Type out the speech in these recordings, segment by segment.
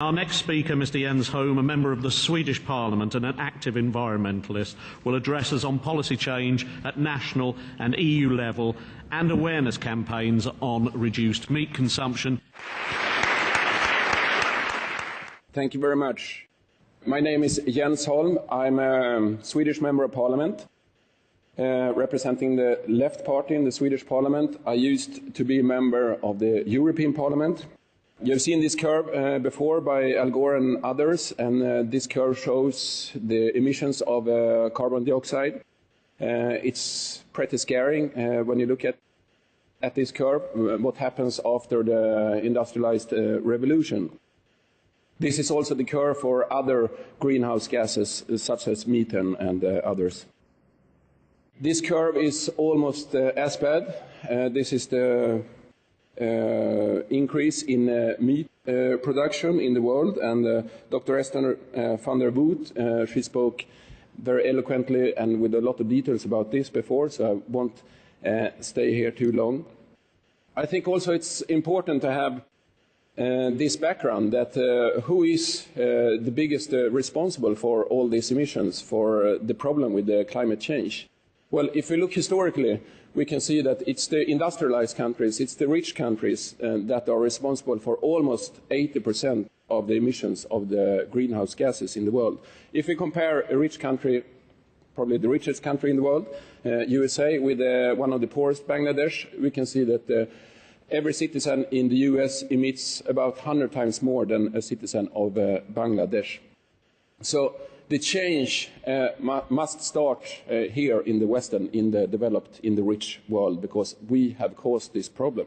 Our next speaker, Mr. Jens Holm, a member of the Swedish Parliament and an active environmentalist, will address us on policy change at national and EU level and awareness campaigns on reduced meat consumption. Thank you very much. My name is Jens Holm. I'm a Swedish Member of Parliament, representing the Left Party in the Swedish Parliament. I used to be a member of the European Parliament. You've seen this curve before by Al Gore and others, and this curve shows the emissions of carbon dioxide. It's pretty scary when you look at this curve, what happens after the industrialized revolution. This is also the curve for other greenhouse gases, such as methane and others. This curve is almost as bad. This is the increase in meat production in the world, and Dr. Esther van der Voet, she spoke very eloquently and with a lot of details about this before, so I won't stay here too long. I think also it's important to have this background that who is the biggest responsible for all these emissions, for the problem with the climate change. Well, if we look historically, we can see that it's the industrialized countries, it's the rich countries that are responsible for almost 80% of the emissions of the greenhouse gases in the world. If we compare a rich country, probably the richest country in the world, USA, with one of the poorest, Bangladesh, we can see that every citizen in the US emits about 100 times more than a citizen of Bangladesh. So the change must start here in the Western, in the developed, in the rich world, because we have caused this problem.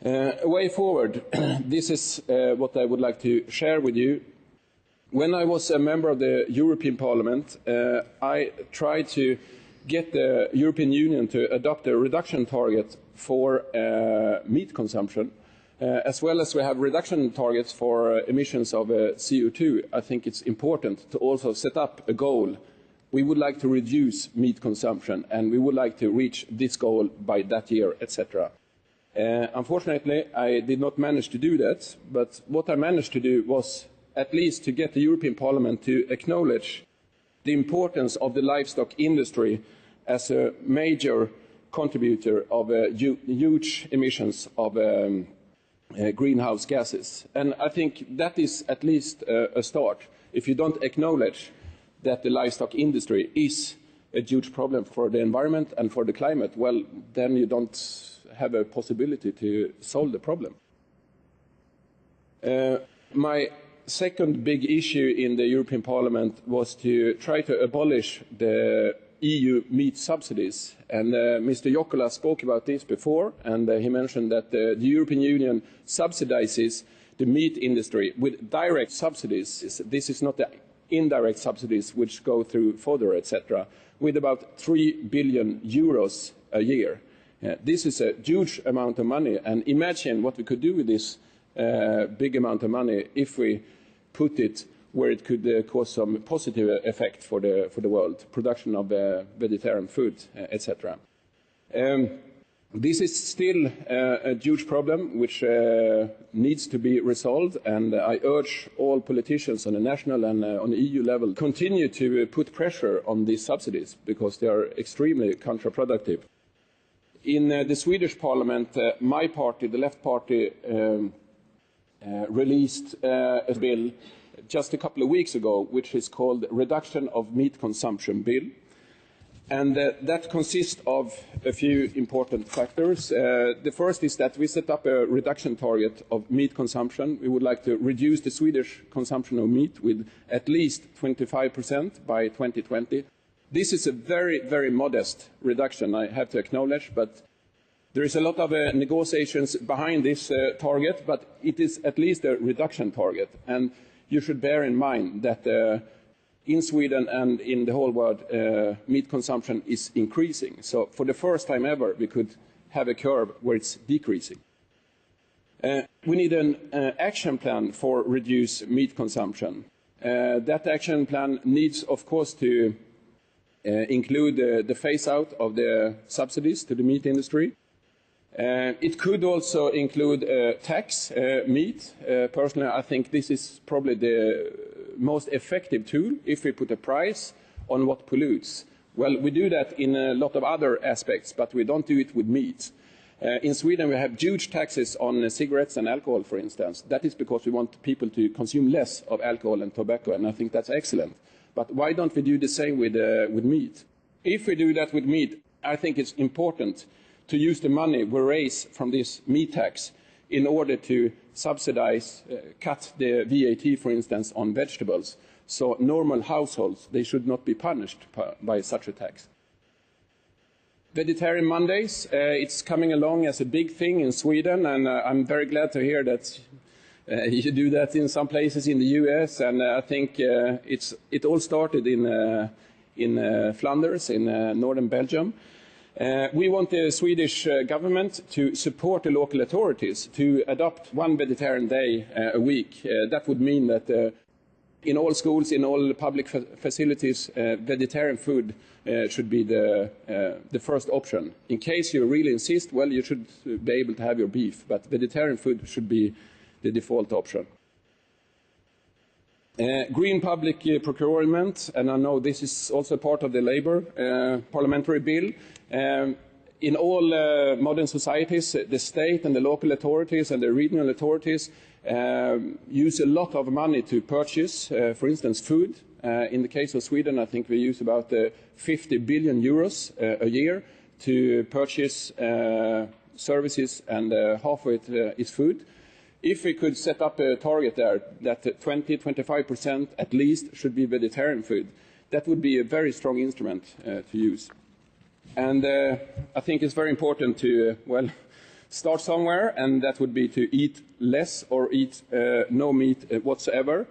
A way forward, this is what I would like to share with you. When I was a member of the European Parliament, I tried to get the European Union to adopt a reduction target for meat consumption. As well as we have reduction targets for emissions of CO2, I think it's important to also set up a goal. We would like to reduce meat consumption, and we would like to reach this goal by that year, etc. Unfortunately, I did not manage to do that, but what I managed to do was at least to get the European Parliament to acknowledge the importance of the livestock industry as a major contributor of huge emissions of greenhouse gases. And I think that is at least a start. If you don't acknowledge that the livestock industry is a huge problem for the environment and for the climate, well, then you don't have a possibility to solve the problem. My second big issue in the European Parliament was to try to abolish the EU meat subsidies, and Mr. Jokkola spoke about this before, and he mentioned that the European Union subsidizes the meat industry with direct subsidies. This is not the indirect subsidies which go through fodder, etc., with about 3 billion euros a year. This is a huge amount of money, and imagine what we could do with this big amount of money if we put it where it could cause some positive effect for the world, production of vegetarian food, etc. This is still a huge problem which needs to be resolved, and I urge all politicians on a national and on the EU level continue to put pressure on these subsidies because they are extremely counterproductive. In the Swedish Parliament, my party, the Left Party, released a bill just a couple of weeks ago, which is called Reduction of Meat Consumption Bill. And that consists of a few important factors. The first is that we set up a reduction target of meat consumption. We would like to reduce the Swedish consumption of meat with at least 25% by 2020. This is a very, very modest reduction, I have to acknowledge, but there is a lot of negotiations behind this target, but it is at least a reduction target. And you should bear in mind that in Sweden and in the whole world, meat consumption is increasing. So for the first time ever, we could have a curve where it's decreasing. We need an action plan for reduced meat consumption. That action plan needs, of course, to include the phase-out of the subsidies to the meat industry. It could also include tax meat. Personally, I think this is probably the most effective tool if we put a price on what pollutes. Well, we do that in a lot of other aspects, but we don't do it with meat. In Sweden, we have huge taxes on cigarettes and alcohol, for instance. That is because we want people to consume less of alcohol and tobacco, and I think that's excellent. But why don't we do the same with meat? If we do that with meat, I think it's important to use the money we raise from this meat tax in order to subsidize, cut the VAT, for instance, on vegetables. So normal households, they should not be punished by such a tax. Vegetarian Mondays, it's coming along as a big thing in Sweden, and I'm very glad to hear that you do that in some places in the US, and I think it all started in Flanders, in northern Belgium. We want the Swedish government to support the local authorities to adopt one vegetarian day a week. That would mean that in all schools, in all public facilities, vegetarian food should be the first option. In case you really insist, well, you should be able to have your beef, but vegetarian food should be the default option. Green public procurement, and I know this is also part of the Labour parliamentary bill. In all modern societies, the state and the local authorities and the regional authorities use a lot of money to purchase, for instance, food. In the case of Sweden, I think we use about 50 billion euros a year to purchase services, and half of it is food. If we could set up a target there that 20–25% at least should be vegetarian food, that would be a very strong instrument to use. And I think it's very important to, well, start somewhere, and that would be to eat less or eat no meat whatsoever.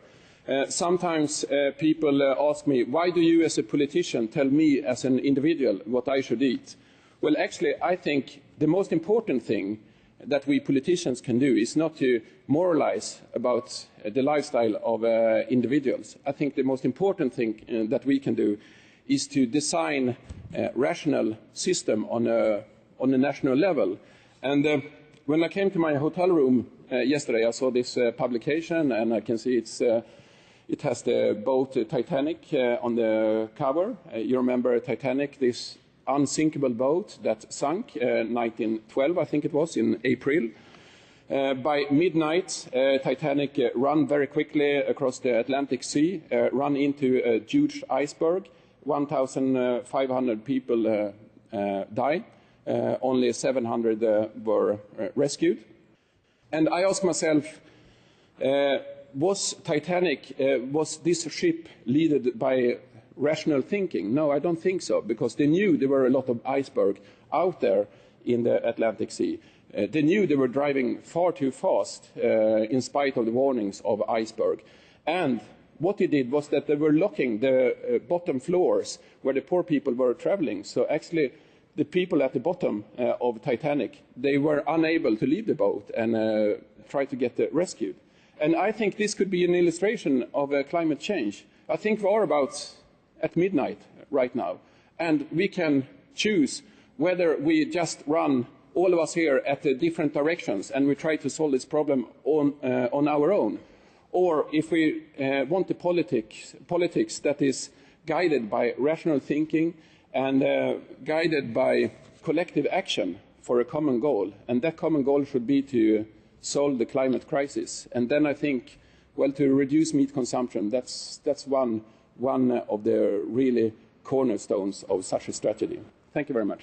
Sometimes people ask me, why do you as a politician tell me as an individual what I should eat? Well, actually, I think the most important thing that we politicians can do is not to moralize about the lifestyle of individuals. I think the most important thing that we can do is to design a rational system on a national level. And when I came to my hotel room yesterday, I saw this publication, and I can see it has the boat Titanic on the cover. You remember Titanic, this unsinkable boat that sunk 1912, I think it was, in April. By midnight, Titanic ran very quickly across the Atlantic Sea, ran into a huge iceberg. 1,500 people died. Only 700 were rescued. And I asked myself, was Titanic, was this ship led by rational thinking? No, I don't think so, because they knew there were a lot of iceberg out there in the Atlantic Sea. They knew they were driving far too fast in spite of the warnings of iceberg. And what they did was that they were locking the bottom floors where the poor people were traveling. So actually, the people at the bottom of Titanic, they were unable to leave the boat and try to get rescued. And I think this could be an illustration of climate change. I think we are about at midnight right now, and we can choose whether we just run, all of us here, at different directions, and we try to solve this problem on our own, or if we want the politics that is guided by rational thinking and guided by collective action for a common goal. And that common goal should be to solve the climate crisis. And then I think, well, to reduce meat consumption, that's one of the really cornerstones of such a strategy. Thank you very much.